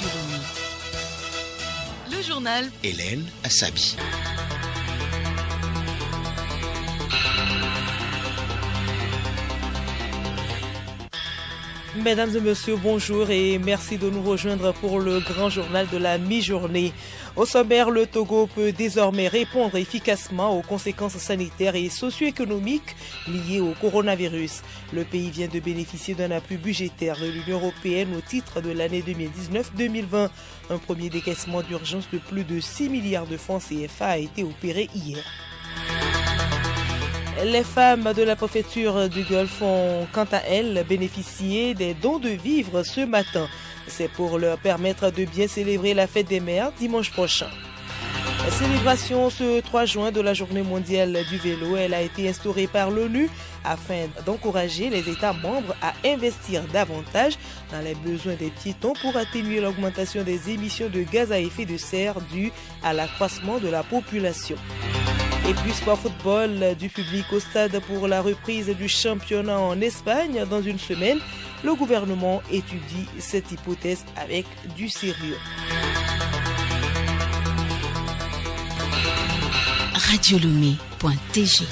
Radio Lumi. Le journal Hélène Assabi. Mesdames et messieurs, bonjour et merci de nous rejoindre pour le grand journal de la mi-journée. Au sommaire, le Togo peut désormais répondre efficacement aux conséquences sanitaires et socio-économiques liées au coronavirus. Le pays vient de bénéficier d'un appui budgétaire de l'Union européenne au titre de l'année 2019-2020. Un premier décaissement d'urgence de plus de 6 milliards de francs CFA a été opéré hier. Les femmes de la préfecture du Golfe ont quant à elles bénéficié des dons de vivres ce matin. C'est pour leur permettre de bien célébrer la fête des mères dimanche prochain. La célébration ce 3 juin de la journée mondiale du vélo, elle a été instaurée par l'ONU afin d'encourager les États membres à investir davantage dans les besoins des piétons pour atténuer l'augmentation des émissions de gaz à effet de serre dues à l'accroissement de la population. Et puis sport football, du public au stade pour la reprise du championnat en Espagne dans une semaine. Le gouvernement étudie cette hypothèse avec du sérieux. radiolumi.tg.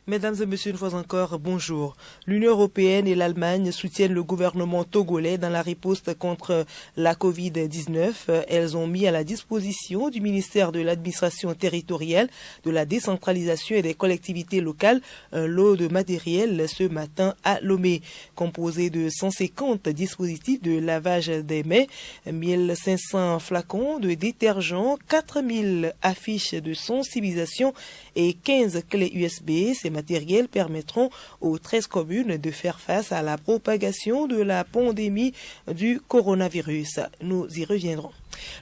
Mesdames et messieurs, une fois encore, bonjour. L'Union européenne et l'Allemagne soutiennent le gouvernement togolais dans la riposte contre la Covid-19. Elles ont mis à la disposition du ministère de l'administration territoriale, de la décentralisation et des collectivités locales un lot de matériel ce matin à Lomé, composé de 150 dispositifs de lavage des mains, 1500 flacons de détergent, 4000 affiches de sensibilisation et 15 clés USB. Ces matériels permettront aux 13 communes de faire face à la propagation de la pandémie du coronavirus. Nous y reviendrons.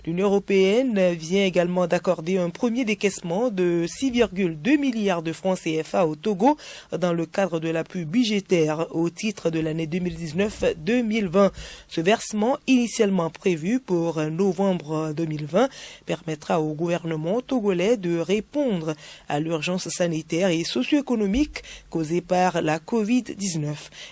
L'Union européenne vient également d'accorder un premier décaissement de 6,2 milliards de francs CFA au Togo dans le cadre de l'appui budgétaire au titre de l'année 2019-2020. Ce versement, initialement prévu pour novembre 2020, permettra au gouvernement togolais de répondre à l'urgence sanitaire et socio-économique causée par la Covid-19.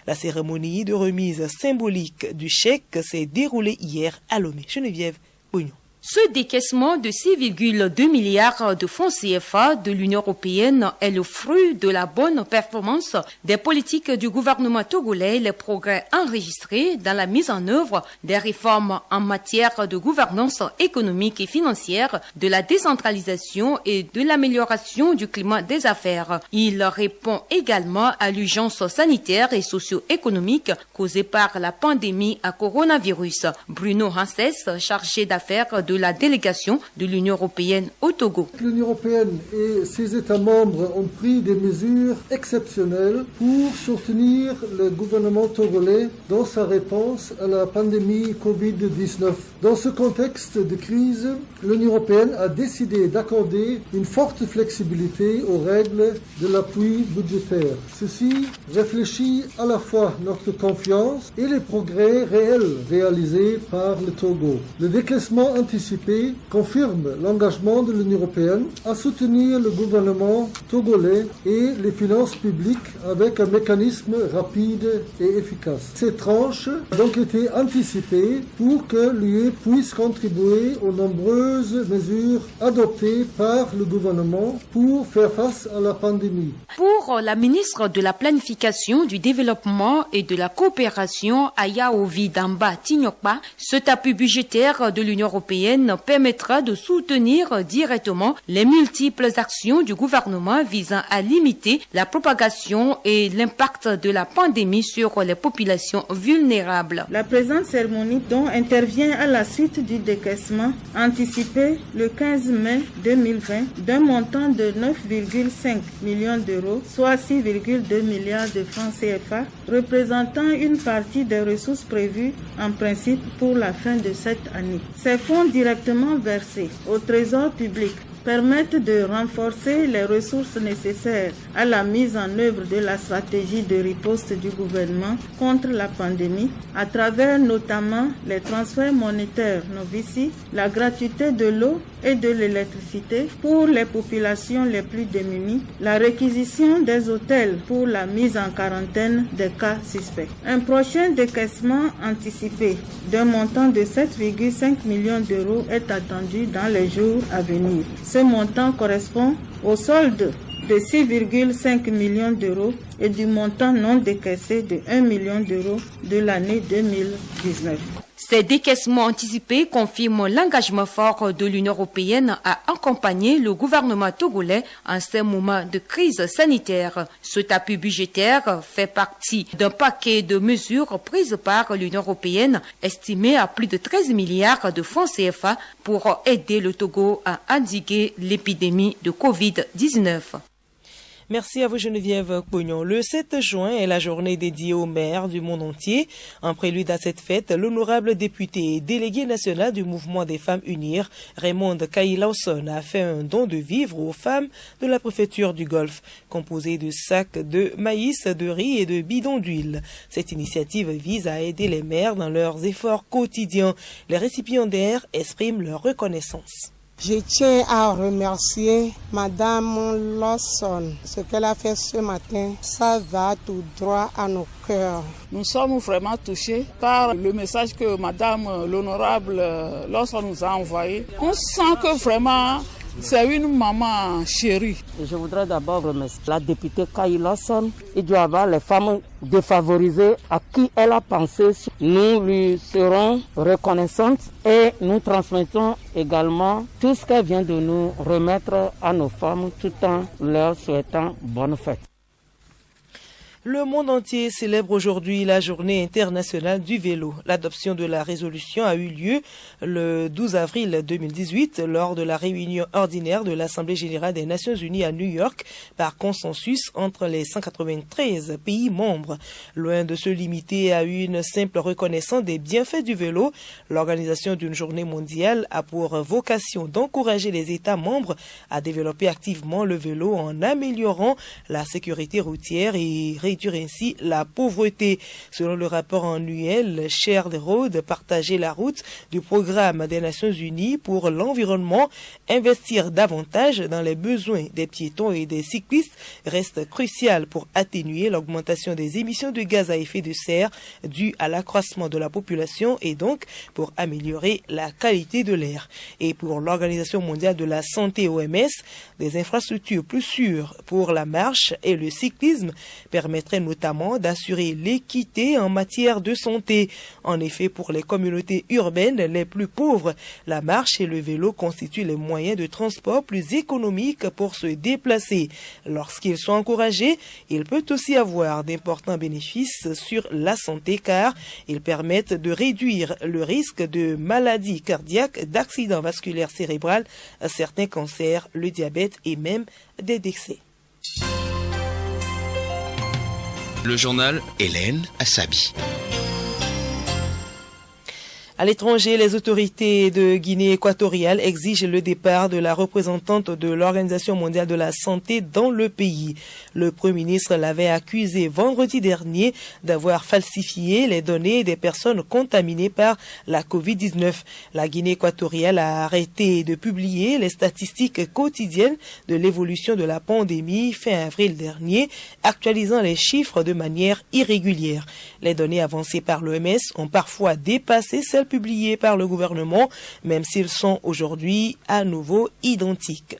La cérémonie de remise symbolique du chèque s'est déroulée hier à Lomé. Geneviève Bouillon. Ce décaissement de 6,2 milliards de francs CFA de l'Union européenne est le fruit de la bonne performance des politiques du gouvernement togolais, les progrès enregistrés dans la mise en œuvre des réformes en matière de gouvernance économique et financière, de la décentralisation et de l'amélioration du climat des affaires. Il répond également à l'urgence sanitaire et socio-économique causée par la pandémie à coronavirus. Bruno Hanses, chargé d'affaires de la délégation de l'Union européenne au Togo. L'Union européenne et ses États membres ont pris des mesures exceptionnelles pour soutenir le gouvernement togolais dans sa réponse à la pandémie Covid-19. Dans ce contexte de crise, l'Union européenne a décidé d'accorder une forte flexibilité aux règles de l'appui budgétaire. Ceci réfléchit à la fois notre confiance et les progrès réels réalisés par le Togo. Le décaissement anticipé confirme l'engagement de l'Union européenne à soutenir le gouvernement togolais et les finances publiques avec un mécanisme rapide et efficace. Ces tranches ont donc été anticipées pour que l'UE puisse contribuer aux nombreuses mesures adoptées par le gouvernement pour faire face à la pandémie. Pour la ministre de la Planification, du Développement et de la Coopération, Ayaovi Damba Tignokpa, cet appui budgétaire de l'Union européenne permettra de soutenir directement les multiples actions du gouvernement visant à limiter la propagation et l'impact de la pandémie sur les populations vulnérables. La présente cérémonie donc intervient à la suite du décaissement anticipé le 15 mai 2020 d'un montant de 9,5 millions d'euros, soit 6,2 milliards de francs CFA, représentant une partie des ressources prévues en principe pour la fin de cette année. Ces fonds directement versés au Trésor public permettent de renforcer les ressources nécessaires à la mise en œuvre de la stratégie de riposte du gouvernement contre la pandémie, à travers notamment les transferts monétaires Novici, la gratuité de l'eau et de l'électricité pour les populations les plus démunies, la réquisition des hôtels pour la mise en quarantaine des cas suspects. Un prochain décaissement anticipé d'un montant de 7,5 millions d'euros est attendu dans les jours à venir. Ce montant correspond au solde de 6,5 millions d'euros et du montant non décaissé de 1 million d'euros de l'année 2019. Ces décaissements anticipés confirment l'engagement fort de l'Union européenne à accompagner le gouvernement togolais en ces moments de crise sanitaire. Ce appui budgétaire fait partie d'un paquet de mesures prises par l'Union européenne estimé à plus de 13 milliards de francs CFA pour aider le Togo à endiguer l'épidémie de Covid-19. Merci à vous Geneviève Pognon. Le 7 juin est la journée dédiée aux maires du monde entier. En prélude à cette fête, l'honorable député et délégué national du mouvement des femmes unir, Raymond Kayi-Lawson, a fait un don de vivres aux femmes de la préfecture du Golfe, composé de sacs de maïs, de riz et de bidons d'huile. Cette initiative vise à aider les maires dans leurs efforts quotidiens. Les récipiendaires expriment leur reconnaissance. Je tiens à remercier Madame Lawson. Ce qu'elle a fait ce matin, ça va tout droit à nos cœurs. Nous sommes vraiment touchés par le message que Madame l'honorable Lawson nous a envoyé. On sent que vraiment c'est une maman chérie. Je voudrais d'abord remercier la députée Kayi-Lawson. Il doit y avoir les femmes défavorisées à qui elle a pensé. Nous lui serons reconnaissantes et nous transmettons également tout ce qu'elle vient de nous remettre à nos femmes tout en leur souhaitant bonne fête. Le monde entier célèbre aujourd'hui la journée internationale du vélo. L'adoption de la résolution a eu lieu le 12 avril 2018 lors de la réunion ordinaire de l'Assemblée générale des Nations unies à New York par consensus entre les 193 pays membres. Loin de se limiter à une simple reconnaissance des bienfaits du vélo, l'organisation d'une journée mondiale a pour vocation d'encourager les États membres à développer activement le vélo en améliorant la sécurité routière et réduire ainsi la pauvreté. Selon le rapport annuel Share the Road, partager la route du programme des Nations Unies pour l'environnement, investir davantage dans les besoins des piétons et des cyclistes reste crucial pour atténuer l'augmentation des émissions de gaz à effet de serre dues à l'accroissement de la population et donc pour améliorer la qualité de l'air. Et pour l'Organisation mondiale de la santé OMS, des infrastructures plus sûres pour la marche et le cyclisme permettraient notamment d'assurer l'équité en matière de santé. En effet, pour les communautés urbaines les plus pauvres, la marche et le vélo constituent les moyens de transport plus économiques pour se déplacer. Lorsqu'ils sont encouragés, il peut aussi avoir d'importants bénéfices sur la santé car ils permettent de réduire le risque de maladies cardiaques, d'accidents vasculaires cérébraux, certains cancers, le diabète et même des décès. Le journal Hélène Assabi. À l'étranger, les autorités de Guinée équatoriale exigent le départ de la représentante de l'Organisation mondiale de la santé dans le pays. Le Premier ministre l'avait accusé vendredi dernier d'avoir falsifié les données des personnes contaminées par la Covid-19. La Guinée équatoriale a arrêté de publier les statistiques quotidiennes de l'évolution de la pandémie fin avril dernier, actualisant les chiffres de manière irrégulière. Les données avancées par l'OMS ont parfois dépassé celles publiés par le gouvernement, même s'ils sont aujourd'hui à nouveau identiques.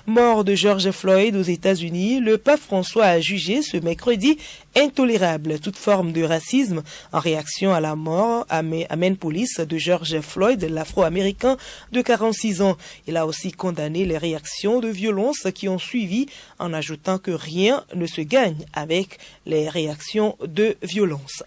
Mort de George Floyd aux États-Unis, le pape François a jugé ce mercredi intolérable toute forme de racisme en réaction à la mort à Minneapolis de George Floyd, l'Afro-Américain de 46 ans. Il a aussi condamné les réactions de violence qui ont suivi en ajoutant que rien ne se gagne avec les réactions de violence.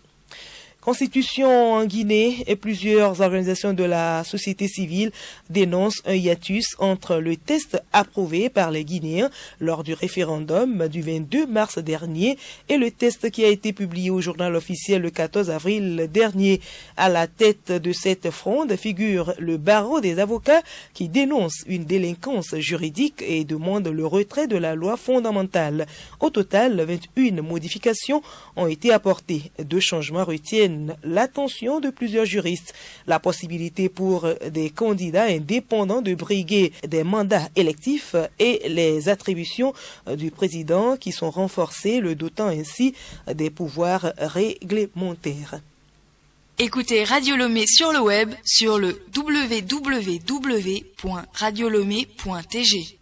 Constitution en Guinée et plusieurs organisations de la société civile dénoncent un hiatus entre le test approuvé par les Guinéens lors du référendum du 22 mars dernier et le test qui a été publié au journal officiel le 14 avril dernier. À la tête de cette fronde figure le barreau des avocats qui dénonce une délinquance juridique et demande le retrait de la loi fondamentale. Au total, 21 modifications ont été apportées. 2 changements retiennent l'attention de plusieurs juristes. La possibilité pour des candidats indépendants de briguer des mandats électifs et les attributions du président qui sont renforcées, le dotant ainsi des pouvoirs réglementaires. Écoutez Radio Lomé sur le web sur le www.radiolomé.tg.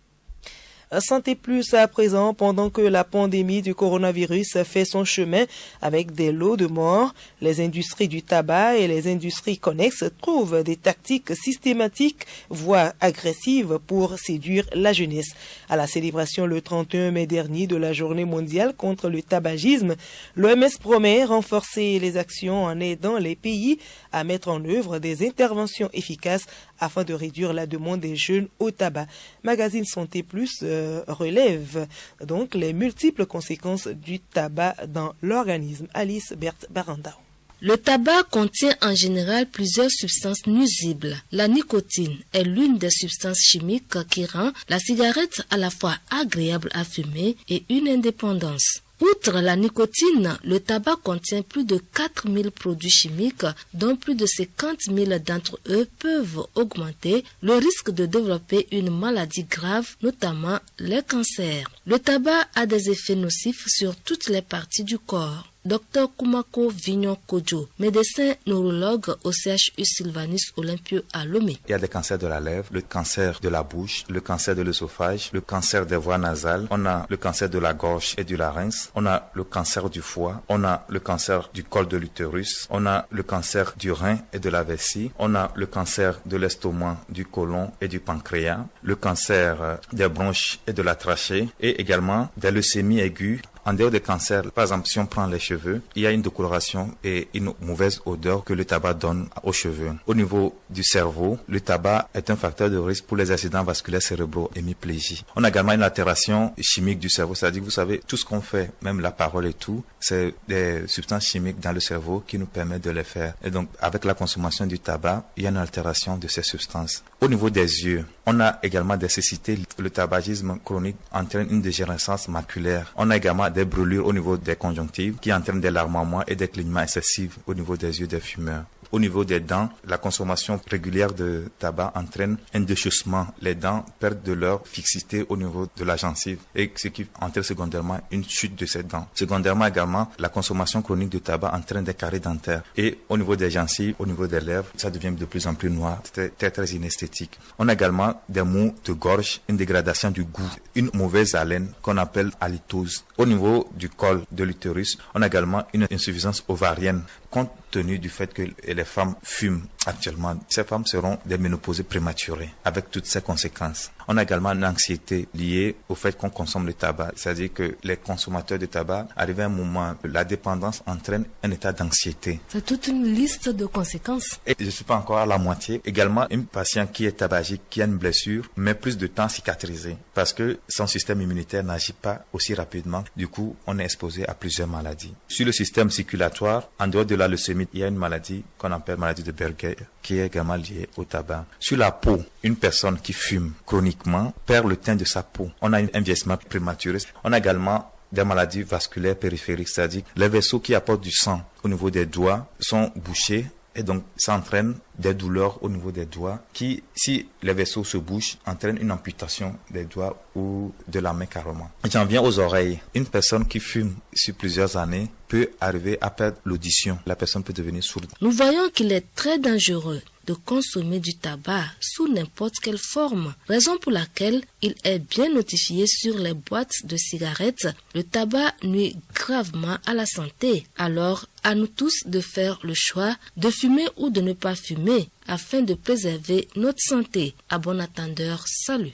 Santé Plus à présent, pendant que la pandémie du coronavirus fait son chemin avec des lots de morts, les industries du tabac et les industries connexes trouvent des tactiques systématiques, voire agressives, pour séduire la jeunesse. À la célébration le 31 mai dernier de la Journée mondiale contre le tabagisme, l'OMS promet renforcer les actions en aidant les pays à mettre en œuvre des interventions efficaces afin de réduire la demande des jeunes au tabac. Magazine Santé Plus relève donc les multiples conséquences du tabac dans l'organisme. Alice Berthe Barandao. Le tabac contient en général plusieurs substances nuisibles. La nicotine est l'une des substances chimiques qui rend la cigarette à la fois agréable à fumer et une indépendance. Outre la nicotine, le tabac contient plus de 4000 produits chimiques, dont plus de 50 000 d'entre eux peuvent augmenter le risque de développer une maladie grave, notamment les cancers. Le tabac a des effets nocifs sur toutes les parties du corps. Dr Kumako Vignon Kodjo, médecin neurologue au CHU Sylvanus Olympio à Lomé. Il y a des cancers de la lèvre, le cancer de la bouche, le cancer de l'œsophage, le cancer des voies nasales, on a le cancer de la gorge et du larynx, on a le cancer du foie, on a le cancer du col de l'utérus, on a le cancer du rein et de la vessie, on a le cancer de l'estomac, du côlon et du pancréas, le cancer des bronches et de la trachée et également des leucémies aiguës. En dehors des cancers, par exemple, si on prend les cheveux, il y a une décoloration et une mauvaise odeur que le tabac donne aux cheveux. Au niveau du cerveau, le tabac est un facteur de risque pour les accidents vasculaires cérébraux, hémiplégie. On a également une altération chimique du cerveau, c'est-à-dire, vous savez, tout ce qu'on fait, même la parole et tout, c'est des substances chimiques dans le cerveau qui nous permettent de les faire. Et donc, avec la consommation du tabac, il y a une altération de ces substances. Au niveau des yeux, on a également des cécités. Le tabagisme chronique entraîne une dégénérescence maculaire. On a également des brûlures au niveau des conjonctives qui entraînent des larmoiements et des clignements excessifs au niveau des yeux des fumeurs. Au niveau des dents, la consommation régulière de tabac entraîne un déchaussement. Les dents perdent de leur fixité au niveau de la gencive et ce qui entraîne secondairement une chute de ces dents. Secondairement également, la consommation chronique de tabac entraîne des caries dentaires. Et au niveau des gencives, au niveau des lèvres, ça devient de plus en plus noir. C'est très inesthétique. On a également des maux de gorge, une dégradation du goût, une mauvaise haleine qu'on appelle halitose. Au niveau du col de l'utérus, on a également une insuffisance ovarienne. Compte tenu du fait que les femmes fument actuellement, ces femmes seront des ménopausées prématurées avec toutes ces conséquences. On a également une anxiété liée au fait qu'on consomme le tabac, c'est-à-dire que les consommateurs de tabac, arrivé à un moment, la dépendance entraîne un état d'anxiété. C'est toute une liste de conséquences. Et je ne suis pas encore à la moitié. Également, une patiente qui est tabagique, qui a une blessure, met plus de temps à cicatriser parce que son système immunitaire n'agit pas aussi rapidement. Du coup, on est exposé à plusieurs maladies. Sur le système circulatoire, en dehors de la leucémie, il y a une maladie qu'on appelle maladie de Berger qui est également liée au tabac. Sur la peau, une personne qui fume chroniquement perd le teint de sa peau. On a un vieillissement prématuré. On a également des maladies vasculaires périphériques, c'est-à-dire les vaisseaux qui apportent du sang au niveau des doigts sont bouchés et donc ça entraîne des douleurs au niveau des doigts qui, si les vaisseaux se bouchent, entraînent une amputation des doigts ou de la main carrément. J'en viens aux oreilles. Une personne qui fume sur plusieurs années peut arriver à perdre l'audition. La personne peut devenir sourde. Nous voyons qu'il est très dangereux de consommer du tabac sous n'importe quelle forme, raison pour laquelle il est bien notifié sur les boîtes de cigarettes. Le tabac nuit gravement à la santé. Alors, à nous tous de faire le choix de fumer ou de ne pas fumer afin de préserver notre santé. À bon attendeur, salut.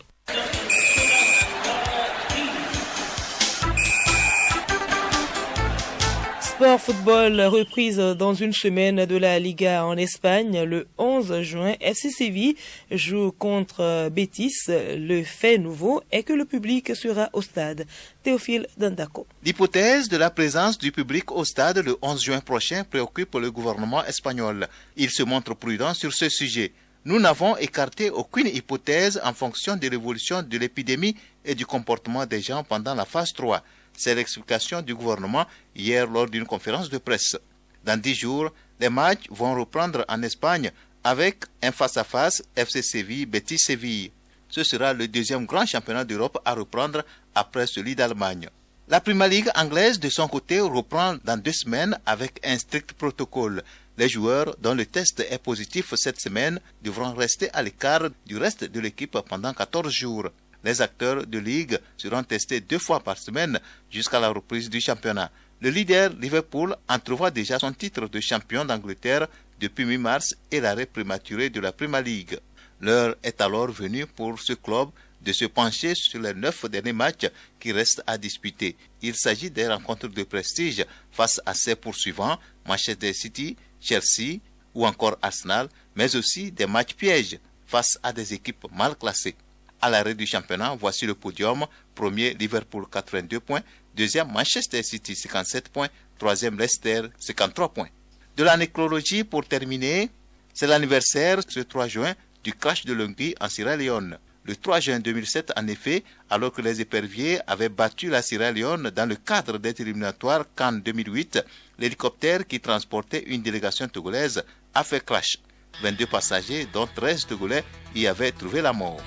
Sport football, reprise dans une semaine de la Liga en Espagne. Le 11 juin, FC Séville joue contre Betis. Le fait nouveau est que le public sera au stade. Théophile Dandako. L'hypothèse de la présence du public au stade le 11 juin prochain préoccupe le gouvernement espagnol. Il se montre prudent sur ce sujet. Nous n'avons écarté aucune hypothèse en fonction de l'évolution de l'épidémie et du comportement des gens pendant la phase 3. C'est l'explication du gouvernement hier lors d'une conférence de presse. Dans 10 jours, les matchs vont reprendre en Espagne avec un face-à-face FC Séville-Betis Séville. Ce sera le deuxième grand championnat d'Europe à reprendre après celui d'Allemagne. La Premier League anglaise, de son côté, reprend dans 2 semaines avec un strict protocole. Les joueurs dont le test est positif cette semaine devront rester à l'écart du reste de l'équipe pendant 14 jours. Les acteurs de ligue seront testés 2 fois par semaine jusqu'à la reprise du championnat. Le leader Liverpool entrevoit déjà son titre de champion d'Angleterre depuis mi-mars et l'arrêt prématuré de la Premier League. L'heure est alors venue pour ce club de se pencher sur les 9 derniers matchs qui restent à disputer. Il s'agit des rencontres de prestige face à ses poursuivants, Manchester City, Chelsea ou encore Arsenal, mais aussi des matchs pièges face à des équipes mal classées. À l'arrêt du championnat, voici le podium. Premier, Liverpool 82 points. Deuxième, Manchester City 57 points. Troisième, Leicester 53 points. De la nécrologie pour terminer, c'est l'anniversaire ce 3 juin du crash de l'Hongrie en Sierra Leone. Le 3 juin 2007, en effet, alors que les éperviers avaient battu la Sierra Leone dans le cadre des éliminatoires CAN 2008, l'hélicoptère qui transportait une délégation togolaise a fait crash. 22 passagers, dont 13 Togolais, y avaient trouvé la mort.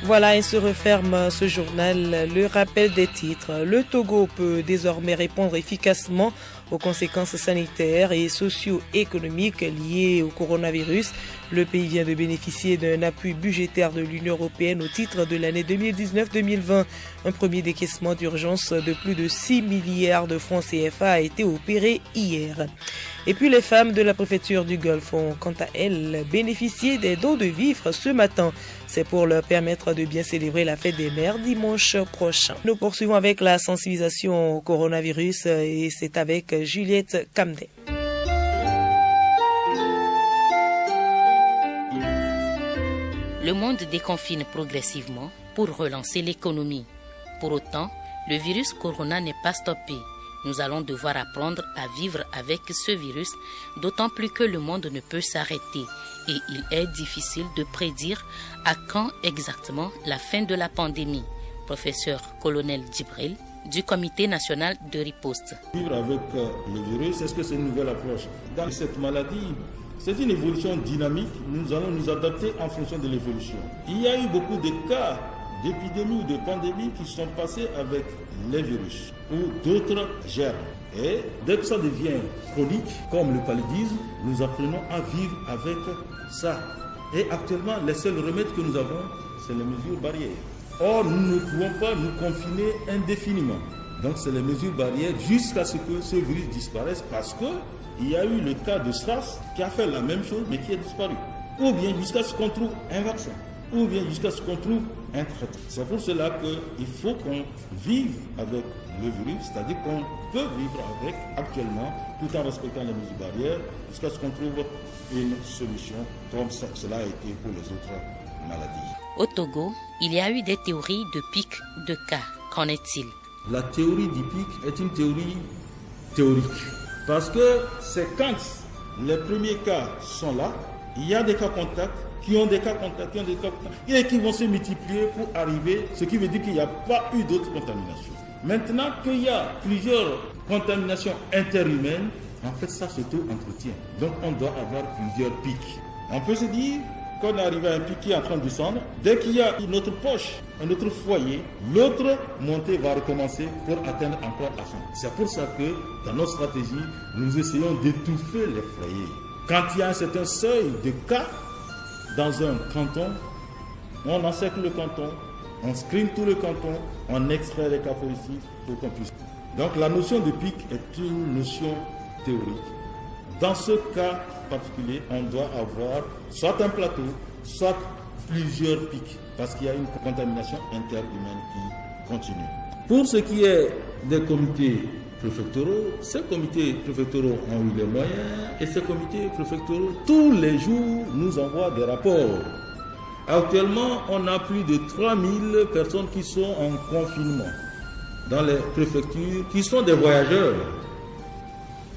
Voilà, il se referme ce journal. Le rappel des titres. Le Togo peut désormais répondre efficacement aux conséquences sanitaires et socio-économiques liées au coronavirus. Le pays vient de bénéficier d'un appui budgétaire de l'Union européenne au titre de l'année 2019-2020. Un premier décaissement d'urgence de plus de 6 milliards de francs CFA a été opéré hier. Et puis les femmes de la préfecture du Golfe ont quant à elles bénéficié des dons de vivres ce matin. C'est pour leur permettre de bien célébrer la fête des mères dimanche prochain. Nous poursuivons avec la sensibilisation au coronavirus et c'est avec Juliette Camden. Le monde déconfine progressivement pour relancer l'économie. Pour autant, le virus corona n'est pas stoppé. Nous allons devoir apprendre à vivre avec ce virus, d'autant plus que le monde ne peut s'arrêter et il est difficile de prédire à quand exactement la fin de la pandémie. Professeur colonel Djibril du Comité national de riposte. Vivre avec le virus, est-ce que c'est une nouvelle approche? Dans cette maladie, c'est une évolution dynamique. Nous allons nous adapter en fonction de l'évolution. Il y a eu beaucoup de cas d'épidémies ou de pandémies qui sont passés avec les virus ou d'autres germes. Et dès que ça devient chronique, comme le paludisme, nous apprenons à vivre avec ça. Et actuellement, les seuls remèdes que nous avons, c'est les mesures barrières. Or, nous ne pouvons pas nous confiner indéfiniment. Donc, c'est les mesures barrières jusqu'à ce que ce virus disparaisse parce qu'il y a eu le cas de SARS qui a fait la même chose mais qui a disparu. Ou bien jusqu'à ce qu'on trouve un vaccin. Ou bien jusqu'à ce qu'on trouve un traitement. C'est pour cela qu'il faut qu'on vive avec le virus, c'est-à-dire qu'on peut vivre avec actuellement, tout en respectant les mesures barrières, jusqu'à ce qu'on trouve une solution, comme cela a été pour les autres maladies. Au Togo, il y a eu des théories de pic de cas. Qu'en est-il? La théorie du pic est une théorie théorique. Parce que c'est quand les premiers cas sont là, il y a des cas contacts, qui ont des cas contacts, et qui vont se multiplier pour arriver, ce qui veut dire qu'il n'y a pas eu d'autres contaminations. Maintenant qu'il y a plusieurs contaminations interhumaines, en fait ça s'auto-entretient. Donc on doit avoir plusieurs pics. On peut se dire qu'on arrive à un pic qui est en train de descendre, dès qu'il y a une autre poche, un autre foyer, l'autre montée va recommencer pour atteindre encore la fin. C'est pour ça que dans notre stratégie, nous essayons d'étouffer les foyers. Quand il y a un certain seuil de cas dans un canton, on encercle le canton, on screen tout le canton, on extrait les cas positifs pour qu'on puisse. Donc la notion de pic est une notion théorique. Dans ce cas particulier, on doit avoir soit un plateau, soit plusieurs pics parce qu'il y a une contamination interhumaine qui continue. Pour ce qui est des comités préfectoraux, ces comités préfectoraux ont eu les moyens et ces comités préfectoraux, tous les jours, nous envoient des rapports. Actuellement, on a plus de 3000 personnes qui sont en confinement dans les préfectures, qui sont des voyageurs.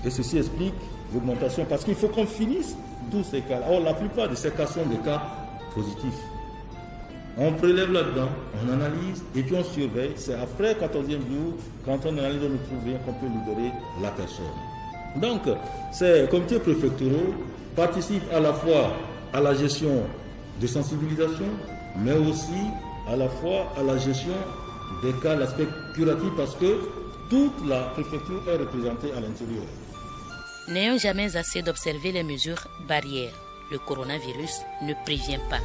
Et ceci explique l'augmentation parce qu'il faut qu'on finisse tous ces cas. Or, la plupart de ces cas sont des cas positifs. On prélève là-dedans, on analyse et puis on surveille. C'est après le 14e jour, quand on analyse, on ne trouve rien qu'on peut libérer la personne. Donc, ces comités préfectoraux participent à la fois à la gestion de sensibilisation, mais aussi à la fois à la gestion des cas, l'aspect curatif, parce que toute la préfecture est représentée à l'intérieur. N'ayons jamais assez d'observer les mesures barrières. Le coronavirus ne prévient pas.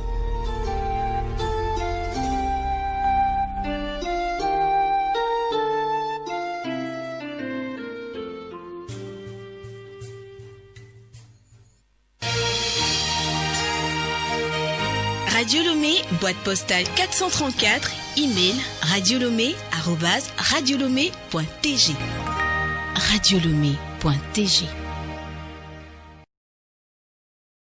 Radio Lomé, boîte postale 434, email radiolomé@radiolomé.tg. radiolomé.tg